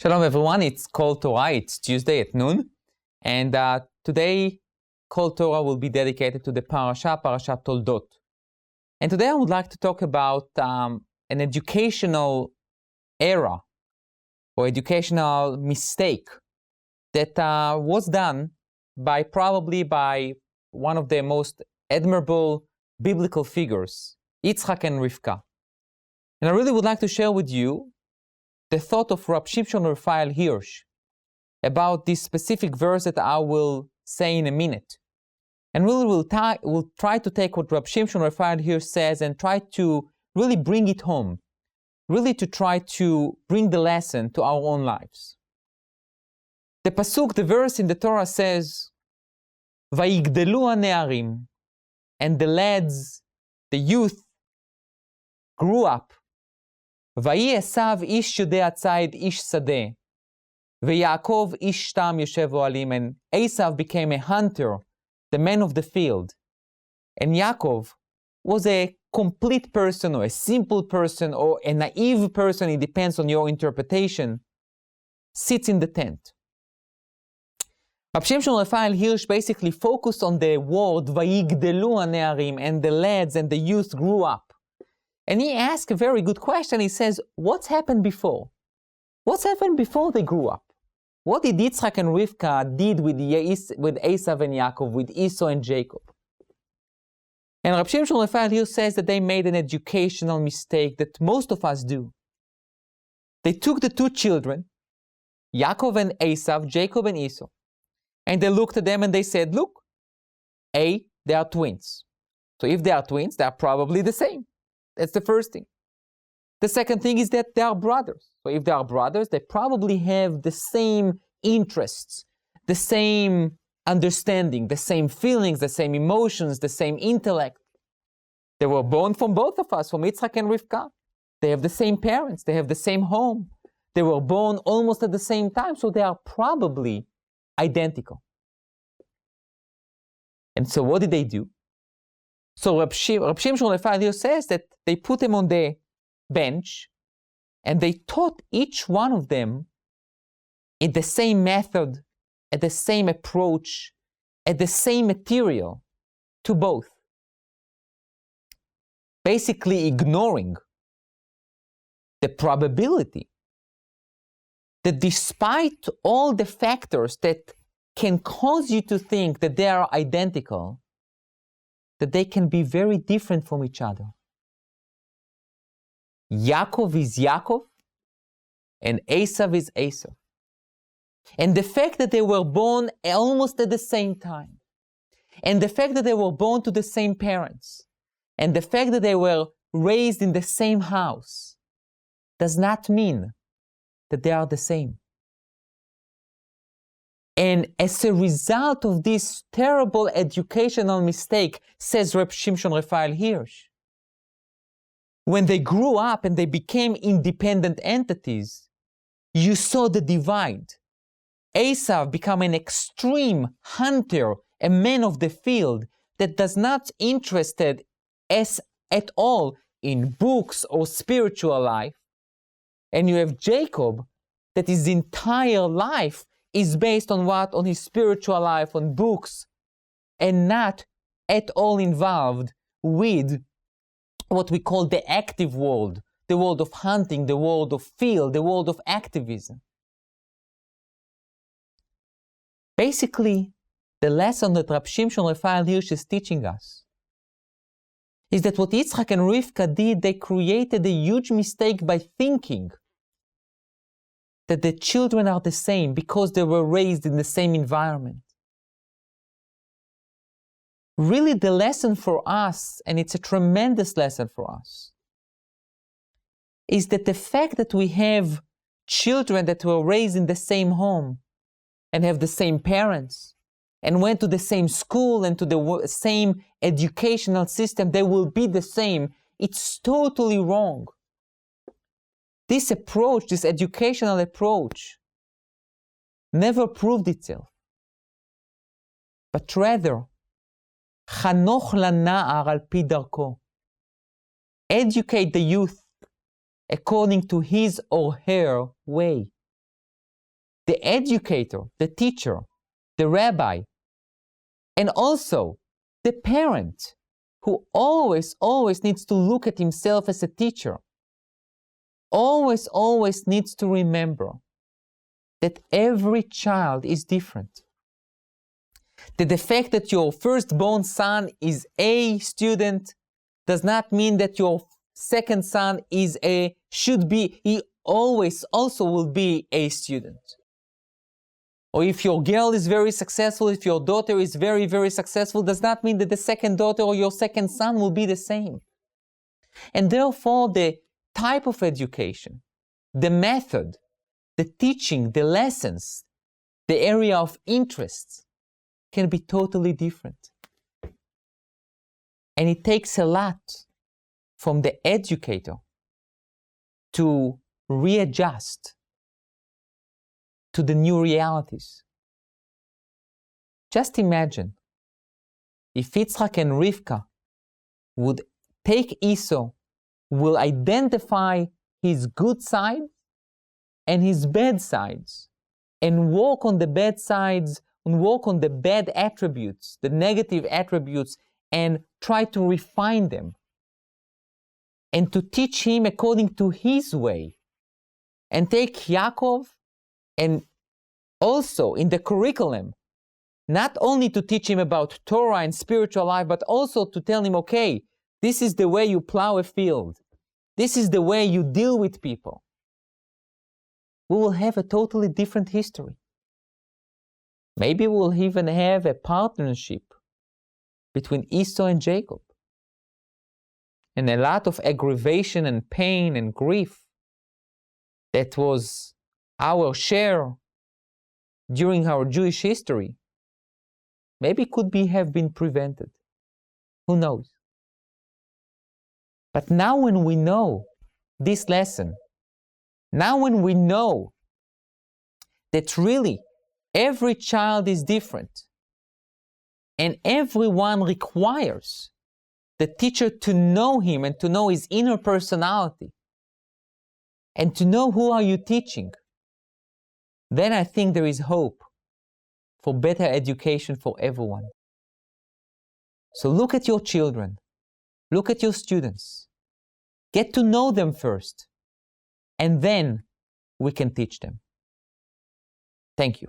Shalom everyone, it's Kol Torah, it's Tuesday at noon, and today Kol Torah will be dedicated to the Parashat Toldot. And today I would like to talk about an educational error or educational mistake that was done probably by one of the most admirable biblical figures, Yitzchak and Rivka. And I really would like to share with you the thought of Rabbi Shimshon Hirsch about this specific verse that I will say in a minute. And we'll try to take what Rabbi Shimshon Hirsch says and try to really bring it home, really to try to bring the lesson to our own lives. The pasuk, the verse in the Torah says, "Vayigdelu hane'arim," and the lads, the youth, grew up. ויהי עשיו איש יודע ציד איש שדה, ויעקב איש תם יושב אוהלים, and Esav became a hunter, the man of the field. And Yaakov was a complete person, or a simple person, or a naive person, it depends on your interpretation, sits in the tent. Rabbi Shimshon Hirsch basically focused on the word ויגדלו הנערים, and the lads and the youth grew up. And he asked a very good question. He says, what's happened before? What's happened before they grew up? What did Yitzchak and Rivka did with Esav and Yaakov, with Esau and Jacob? And Rabbi Shimshon here says that they made an educational mistake that most of us do. They took the two children, Yaakov and Esav, Jacob and Esau, and they looked at them and they said, look, they are twins. So if they are twins, they are probably the same. That's the first thing. The second thing is that they are brothers. So if they are brothers, they probably have the same interests, the same understanding, the same feelings, the same emotions, the same intellect. They were born from both of us, from Yitzchak and Rivka. They have the same parents. They have the same home. They were born almost at the same time, so they are probably identical. And so what did they do? So Rabbi Shimshon says that they put them on the bench and they taught each one of them in the same method, at the same approach, at the same material to both. Basically ignoring the probability that despite all the factors that can cause you to think that they are identical, that they can be very different from each other. Yaakov is Yaakov, and Esav is Esav. And the fact that they were born almost at the same time, and the fact that they were born to the same parents, and the fact that they were raised in the same house, does not mean that they are the same. And as a result of this terrible educational mistake, says Reb Shimshon Hirsch, when they grew up and they became independent entities, you saw the divide. Esav became an extreme hunter, a man of the field that does not interested at all in books or spiritual life. And you have Jacob, that his entire life is based on what? On his spiritual life, on books, and not at all involved with what we call the active world, the world of hunting, the world of field, the world of activism. Basically, the lesson that Rabbi Shimshon Hirsch is teaching us is that what Yitzchak and Rivka did, they created a huge mistake by thinking that the children are the same because they were raised in the same environment. Really, the lesson for us, and it's a tremendous lesson for us, is that the fact that we have children that were raised in the same home and have the same parents and went to the same school and to the same educational system, they will be the same. It's totally wrong. This approach, this educational approach, never proved itself, but rather, חנוך לנער על פי דרכו. Educate the youth according to his or her way. the educator, the teacher, the rabbi, and also the parent, who always needs to look at himself as a teacher, always needs to remember that every child is different. That the fact that your firstborn son is a student does not mean that your second son should be, he always also will be a student. Or if your girl is very successful, if your daughter is very successful, does not mean that the second daughter or your second son will be the same. And therefore, the type of education, the method, the teaching, the lessons, the area of interests can be totally different. And it takes a lot from the educator to readjust to the new realities. Just imagine if Yitzchak and Rivka would take Esau, will identify his good side and his bad sides, and work on the bad sides, and work on the bad attributes, the negative attributes, and try to refine them, and to teach him according to his way, and take Yaakov, and also in the curriculum, not only to teach him about Torah and spiritual life, but also to tell him, okay, this is the way you plow a field. This is the way you deal with people. We will have a totally different history. Maybe we'll even have a partnership between Esau and Jacob. And a lot of aggravation and pain and grief that was our share during our Jewish history, maybe could have been prevented. Who knows? But now when we know this lesson, now when we know that really every child is different and everyone requires the teacher to know him and to know his inner personality and to know who are you teaching, then I think there is hope for better education for everyone. So look at your children, look at your students, get to know them first, and then we can teach them. Thank you.